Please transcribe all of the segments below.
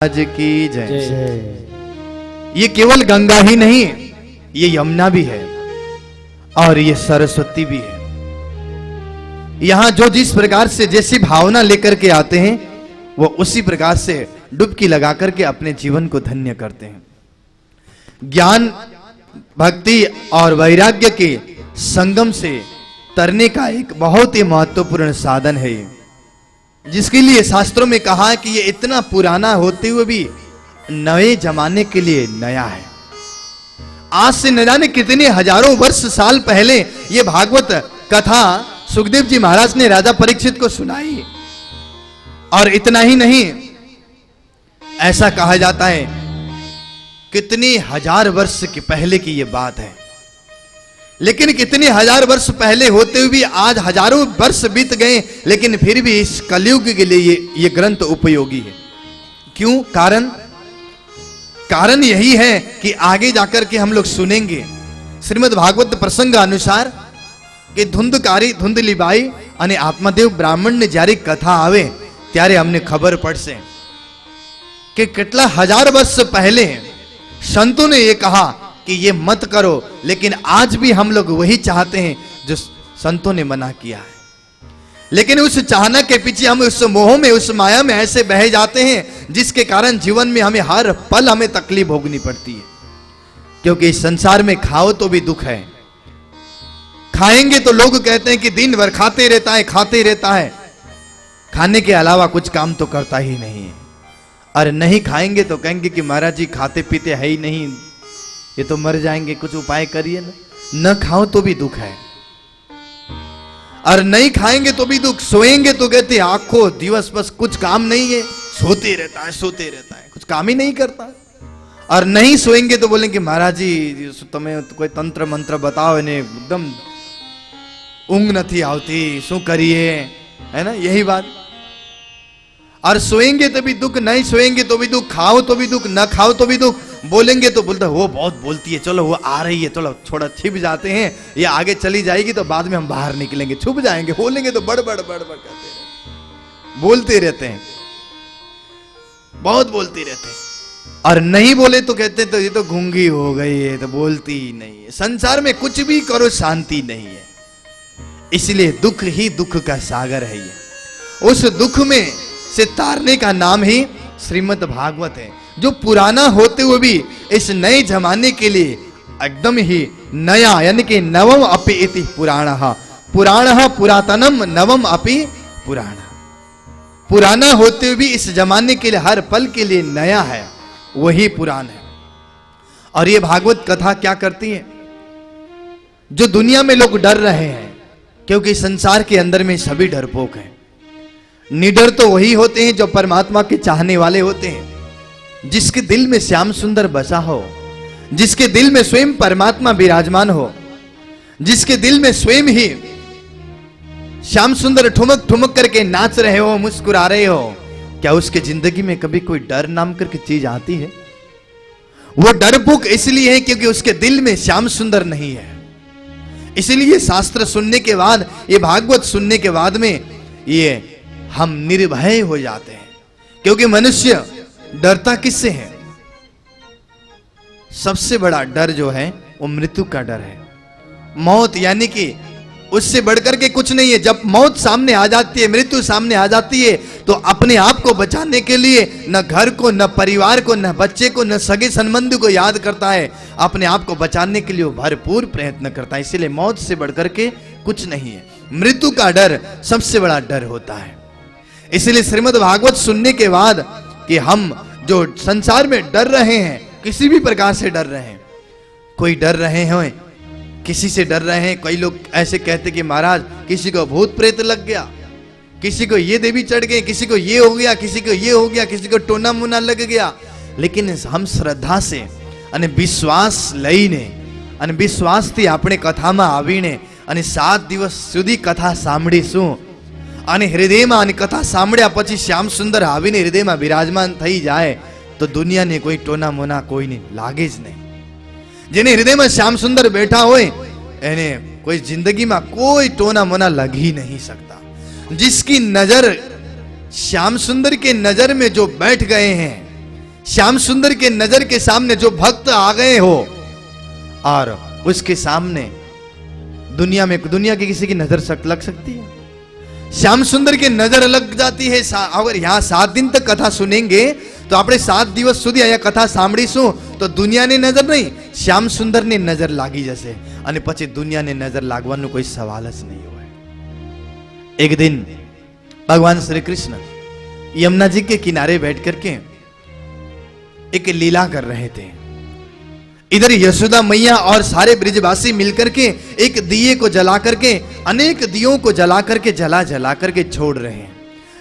आज की जय। ये केवल गंगा ही नहीं, ये यमुना भी है और ये सरस्वती भी है। यहां जो जिस प्रकार से जैसी भावना लेकर के आते हैं वो उसी प्रकार से डुबकी लगा करके अपने जीवन को धन्य करते हैं। ज्ञान, भक्ति और वैराग्य के संगम से तरने का एक बहुत ही महत्वपूर्ण साधन है ये, जिसके लिए शास्त्रों में कहा है कि ये इतना पुराना होते हुए भी नए जमाने के लिए नया है। आज से न जाने कितने हजारों वर्ष साल पहले ये भागवत कथा सुखदेव जी महाराज ने राजा परीक्षित को सुनाई। और इतना ही नहीं, ऐसा कहा जाता है कितने हजार वर्ष के पहले की ये बात है। लेकिन कितने हजार वर्ष पहले होते हुए भी आज हजारों वर्ष बीत गए, लेकिन फिर भी इस कलयुग के लिए ये ग्रंथ उपयोगी है। क्यों? कारण यही है कि आगे जाकर के हम लोग सुनेंगे श्रीमद् भागवत प्रसंग अनुसार कि धुंधली बाई અને આત્મદેવ બ્રાહ્મણ ને જ્યારે કથા આવે ત્યારે અમને ખબર પડશે कि કેટલા हजार वर्ष पहले संतों ने ये कहा कि ये मत करो, लेकिन आज भी हम लोग वही चाहते हैं जो संतों ने मना किया है। लेकिन उस चाहना के पीछे हम उस मोह में, उस माया में ऐसे बह जाते हैं जिसके कारण जीवन में हमें हर पल हमें तकलीफ भोगनी पड़ती है। क्योंकि इस संसार में खाओ तो भी दुख है। खाएंगे तो लोग कहते हैं कि दिन भर खाते रहता है, खाने के अलावा कुछ काम तो करता ही नहीं है। और नहीं खाएंगे तो कहेंगे कि महाराज जी खाते पीते है ही नहीं, ये तो मर जाएंगे, कुछ उपाय करिए ना। न खाओ तो भी दुख है, और नहीं खाएंगे तो भी दुख। सोएंगे तो कहते हैं आंखों दिवस बस कुछ काम नहीं है, सोते रहता है, कुछ काम ही नहीं करता। और नहीं सोएंगे तो बोलेंगे महाराज जी तुम्हें कोई तंत्र मंत्र बताओ, इन्हें एकदम ऊंघ नहीं आवती, शू करिए, है ना, यही बात। और सोएंगे तो भी दुख, नहीं सोएंगे तो भी दुख, खाओ तो भी दुख, न खाओ तो भी दुख। बोलेंगे तो बोलते वो बहुत बोलती है, चलो वो आ रही है, चलो थोड़ा छिप जाते हैं, ये आगे चली जाएगी तो बाद में हम बाहर निकलेंगे, छुप जाएंगे। बोलेंगे तो बड़ करते रहते, बोलते रहते हैं, बहुत बोलते रहते हैं। और नहीं बोले तो कहते हैं तो ये तो गूंगी हो गई है, तो बोलती ही नहीं है। संसार में कुछ भी करो शांति नहीं है। इसलिए दुख ही दुख का सागर है ये। उस दुख में से तारने का नाम ही श्रीमद् भागवत है, जो पुराना होते हुए भी इस नए जमाने के लिए एकदम ही नया, यानी कि नवम अपि इति पुराणः, पुराणः पुरातनम नवम अपि पुराण। पुराना होते हुए भी इस जमाने के लिए, हर पल के लिए नया है, वही पुराण है। और ये भागवत कथा क्या करती है? जो दुनिया में लोग डर रहे हैं, क्योंकि संसार के अंदर में सभी डरपोक हैं। निडर तो वही होते हैं जो परमात्मा के चाहने वाले होते हैं, जिसके दिल में श्याम सुंदर बसा हो, जिसके दिल में स्वयं परमात्मा विराजमान हो, जिसके दिल में स्वयं ही श्याम सुंदर ठुमक ठुमक करके नाच रहे हो, मुस्कुरा रहे हो। क्या उसके जिंदगी में कभी कोई डर नाम करके चीज आती है? वो डरपोक इसलिए है क्योंकि उसके दिल में श्याम सुंदर नहीं है। इसलिए शास्त्र सुनने के बाद, ये भागवत सुनने के बाद में ये हम निर्भय हो जाते हैं। क्योंकि मनुष्य डरता किससे है? सबसे बड़ा डर जो है वो मृत्यु का डर है, मौत, यानी कि उससे बढ़कर के कुछ नहीं है। जब मौत सामने आ जाती है, मृत्यु सामने आ जाती है, तो अपने आप को बचाने के लिए न घर को, न परिवार को, न बच्चे को, न सगे संबंधी को याद करता है। अपने आप को बचाने के लिए वो भरपूर प्रयत्न करता है। इसलिए मौत से बढ़कर के कुछ नहीं है। मृत्यु का डर सबसे बड़ा डर होता है। इसलिए श्रीमद् भागवत सुनने के बाद कि हम जो संसार में डर रहे हैं, किसी भी प्रकार से डर रहे हैं, कोई डर रहे हैं, किसी से डर रहे हैं। कई लोग ऐसे कहते कि महाराज किसी को भूत प्रेत लग गया, किसी को ये देवी चढ़ गई, किसी को ये हो गया, किसी को ये हो गया, किसी को टोना मुना लग गया। लेकिन हम श्रद्धा से અને વિશ્વાસ લઈને અને વિશ્વાસથી આપણે કથામાં આવીને અને 7 દિવસ સુધી કથા સાંભળીશું અને હૃદયમાં અને કથા સાંભળ્યા પછી શ્યામ સુંદર આવીને હૃદયમાં વિરાજમાન થઈ જાય તો દુનિયાને કોઈ ટોના મોના કોઈને લાગે જ નહીં। જેને હૃદયમાં શ્યામ સુંદર બેઠા હોય એને કોઈ જિંદગીમાં કોઈ ટોના મોના લગી नहीं सकता। जिसकी नजर श्याम सुंदर के नजर में जो बैठ गए हैं, श्याम सुंदर के नजर के सामने जो भक्त आ गए हो और उसके सामने दुनिया की किसी की नजर लग सकती है? श्याम सुंदर की नजर लग जाती है। अगर यहाँ 7 दिन तक कथा सुनेंगे तो આપણે 7 દિવસ સુધી અહીંયા કથા સાંભળીશું તો દુનિયાની નજર નહીં, શ્યામ સુંદરની નજર લાગી જશે અને પછી દુનિયાની નજર લાગવાનો કોઈ સવાલ જ નહીં હોય। एक दिन भगवान श्री कृष्ण यमुना जी के किनारे बैठ करके एक लीला कर रहे थे। इधर यशोदा मैया और सारे ब्रिजवासी मिलकर के एक दिए को जला करके, अनेक दियों को जला करके जला करके छोड़ रहे हैं,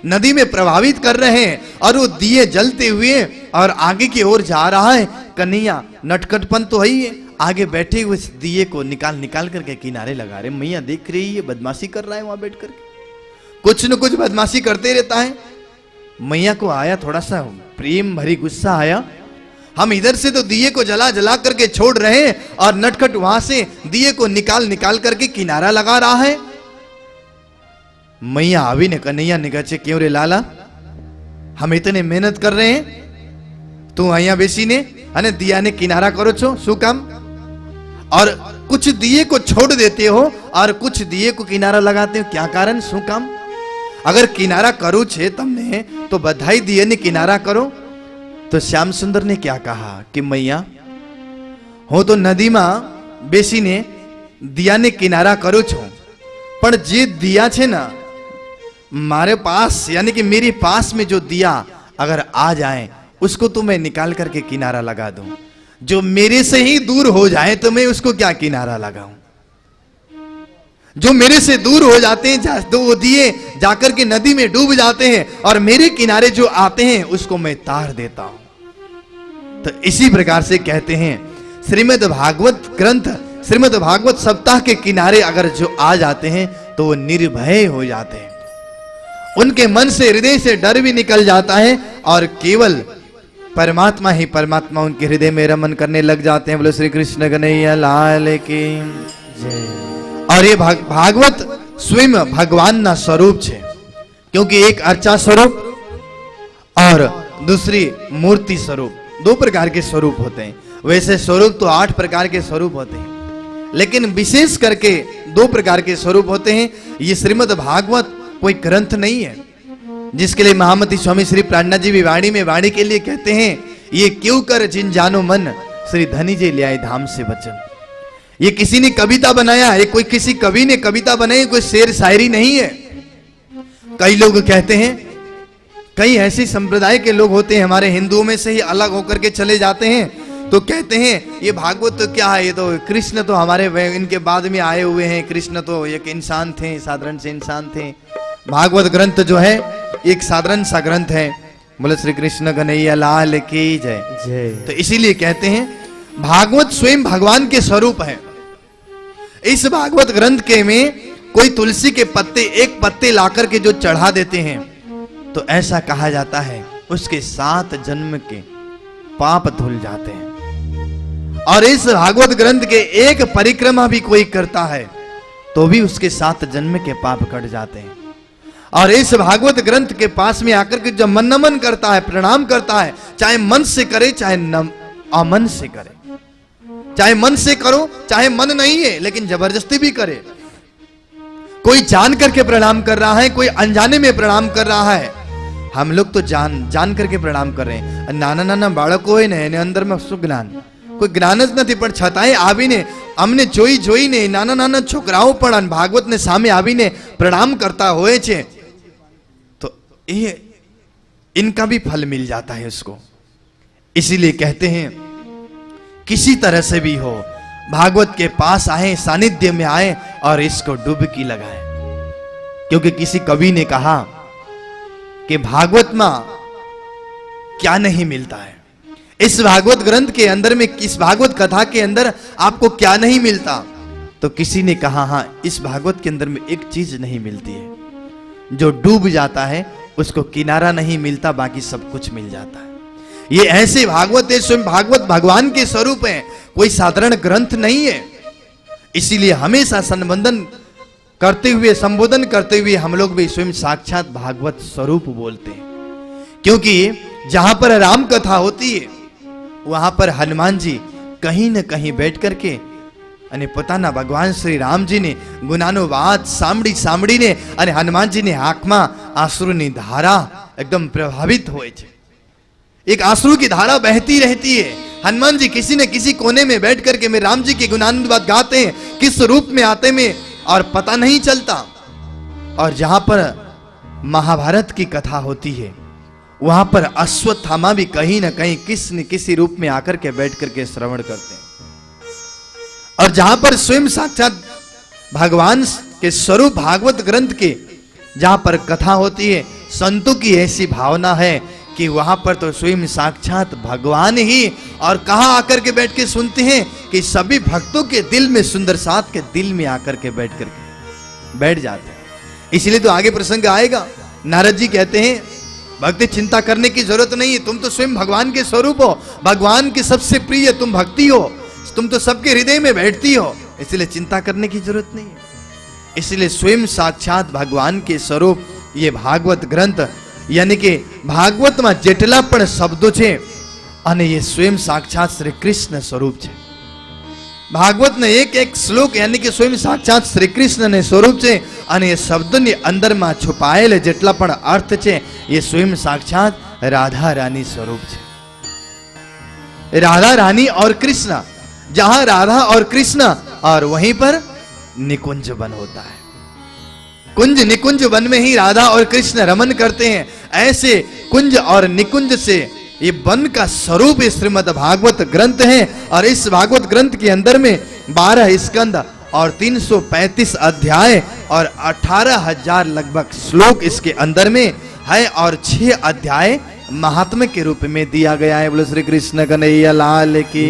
नदी में प्रभावित कर रहे हैं और वो दिए जलते हुए और आगे की ओर जा रहा है। कन्हैया नटखटपन तो है ही है, आगे बैठे हुए दिए को निकाल करके किनारे लगा रहे। मैया देख रही है बदमाशी कर रहा है वहां बैठ करके, कुछ न कुछ बदमाशी करते रहता है। मैया को आया थोड़ा सा प्रेम भरी गुस्सा आया, हम इधर से तो दिए को जला करके छोड़ रहे हैं और नटखट वहां से दिए को निकाल करके किनारा लगा रहा है। मैया आवी ने कन्हैया ने कहे क्यों रे लाला, हम इतने मेहनत कर रहे हैं, तू अहिया बेसी ने अने दिया ने किनारा करो छो शू काम? और कुछ दिए को छोड़ देते हो और कुछ दिए को किनारा लगाते हो, क्या कारण शू काम? अगर किनारा करू छे तमने तो बधाई दिए ने किनारा करो। तो श्याम सुंदर ने क्या कहा कि मैया हो तो नदी में बेसी ने दिया ने किनारा करू छो, पर जे दिया छे ना मारे पास यानी कि मेरे पास में जो दिया अगर आ जाए उसको तो मैं निकाल करके किनारा लगा दूं, जो मेरे से ही दूर हो जाए तो मैं उसको क्या किनारा लगाऊं? जो मेरे से दूर हो जाते हैं तो वो दिए जाकर के नदी में डूब जाते हैं और मेरे किनारे जो आते हैं उसको मैं तार देता हूं। तो इसी प्रकार से कहते हैं श्रीमद् भागवत ग्रंथ, श्रीमद् भागवत सप्ताह के किनारे अगर जो आ जाते हैं तो वो निर्भय हो जाते हैं, उनके मन से हृदय से डर भी निकल जाता है और केवल परमात्मा ही परमात्मा उनके हृदय में रमन करने लग जाते हैं। बोलो श्री कृष्ण कन्हैया लाल की जय। और ये भागवत स्वयं भगवान ना स्वरूप है, क्योंकि एक अर्चा स्वरूप और दूसरी मूर्ति स्वरूप, 2 प्रकार के स्वरूप होते हैं। वैसे स्वरूप तो 8 प्रकार के स्वरूप होते हैं, लेकिन विशेष करके 2 प्रकार के स्वरूप होते हैं। ये श्रीमद् भागवत कोई ग्रंथ नहीं है, जिसके लिए महामती स्वामी श्री प्राणनाथ जी भी वाणी में वाणी के लिए कहते हैं, ये क्यों कर जिन जानो मन श्री धनी जी ले आए धाम से वचन। ये किसी ने कविता बनाया है, कोई किसी कवि ने कविता बनाई, कोई शेर शायरी नहीं है। कई लोग कहते हैं, कई ऐसे संप्रदाय के लोग होते हैं हमारे हिंदुओं में से ही अलग होकर के चले जाते हैं, तो कहते हैं ये भागवत तो क्या है, ये तो कृष्ण तो हमारे इनके बाद में आए हुए हैं, कृष्ण तो एक इंसान थे, साधारण से इंसान थे। भागवत ग्रंथ जो है एक साधारण सा ग्रंथ है। बोले श्री कृष्ण कन्हैया लाल की जय जय। तो इसीलिए कहते हैं भागवत स्वयं भगवान के स्वरूप है। इस भागवत ग्रंथ के में कोई तुलसी के पत्ते, एक पत्ते लाकर के जो चढ़ा देते हैं तो ऐसा कहा जाता है उसके 7 जन्म के पाप धुल जाते हैं। और इस भागवत ग्रंथ के एक परिक्रमा भी कोई करता है तो भी उसके 7 जन्म के पाप कट जाते हैं। और इस भागवत ग्रंथ के पास में आकर के जब मन नमन करता है, प्रणाम करता है, चाहे मन से करे चाहे अमन से करे, चाहे मन से करो चाहे मन नहीं है लेकिन जबरदस्ती भी करे, कोई जान करके प्रणाम कर रहा है, कोई अनजाने में प्रणाम कर रहा है। हम लोग तो जान करके प्रणाम कर रहे हैं। नाना बाळको है ने अंदर में શું જ્ઞાન, કોઈ જ્ઞાન જ નથી, પણ છતાંય આવીને અમને જોઈને નાના છોકરાઓ પણ ભાગવતને સામે આવીને પ્રણામ કરતા હોય છે, तो ये इनका भी फल मिल जाता है उसको। इसीलिए कहते हैं किसी तरह से भी हो भागवत के पास आए, सानिध्य में आए और इसको डुबकी लगाए। क्योंकि किसी कवि ने कहा कि भागवत में क्या नहीं मिलता है, इस भागवत ग्रंथ के अंदर में, इस भागवत कथा के अंदर आपको क्या नहीं मिलता? तो किसी ने कहा हाँ, इस भागवत के अंदर में एक चीज नहीं मिलती है, जो डूब जाता है उसको किनारा नहीं मिलता, बाकी सब कुछ मिल जाता है। ये ऐसे भागवत है, स्वयं भागवत भगवान के स्वरूप है, कोई साधारण ग्रंथ नहीं है। इसीलिए हमेशा संबोधन करते हुए हम लोग भी स्वयं साक्षात भागवत स्वरूप बोलते हैं। क्योंकि जहां पर राम कथा होती है वहां पर हनुमान जी कहीं न कहीं बैठ करके અને પોતાના ભગવાન શ્રી રામજીને ગુનાનો વાત સાંભળીને અને હનુમાનજીની આંખમાં આંસુની ધારા एकदम प्रभावित હોય છે। एक आंसू की धारा बहती रहती है। हनुमान जी किसी न किसी कोने में बैठ करके में राम जी के गुणानुवाद गाते हैं, किस रूप में आते में और पता नहीं चलता। और जहां पर महाभारत की कथा होती है वहां पर अश्वत्थामा भी कहीं न कहीं किसी न किसी रूप में आकर के बैठ करके श्रवण करते हैं। और जहां पर स्वयं साक्षात भगवान के स्वरूप भागवत ग्रंथ के जहां पर कथा होती है, संतों की ऐसी भावना है कि वहां पर तो स्वयं साक्षात भगवान ही और कहां आकर के बैठ के सुनते हैं कि सभी भक्तों के दिल में, सुंदर साथ के दिल में आकर के बैठ जाते हैं। इसलिए तो आगे प्रसंग आएगा, नारद जी कहते हैं भक्ति चिंता करने की जरूरत नहीं है, तुम तो स्वयं भगवान के स्वरूप हो, भगवान की सबसे प्रिय तुम भक्ति हो, तुम तो सबके हृदय में बैठती हो, इसलिए चिंता करने की जरूरत नहीं है। इसलिए स्वयं साक्षात भगवान के स्वरूप ये भागवत ग्रंथ यानी कि भागवत में जेटला पण शब्दों छे अने ये स्वयं साक्षात श्री कृष्ण स्वरूप छे। भागवत ने एक एक श्लोक यानी कि स्वयं साक्षात श्री कृष्ण ने स्वरूप छे अने ये शब्दों अंदर में छुपायेल जेटला पण अर्थ छे ये स्वयं साक्षात राधा रानी स्वरूप छे। राधा रानी और कृष्ण, जहां राधा और कृष्ण और वहीं पर निकुंज वन होता है। कुंज निकुंज वन में ही राधा और कृष्ण रमन करते हैं। ऐसे कुंज और निकुंज से ये वन का स्वरूप श्रीमद् भागवत ग्रंथ है। और इस भागवत ग्रंथ के अंदर में 12 स्कंद और 335 अध्याय और 18,000 लगभग श्लोक इसके अंदर में है और 6 अध्याय महात्म्य के रूप में दिया गया है। बोलो श्री कृष्ण कन्हैया लाल की।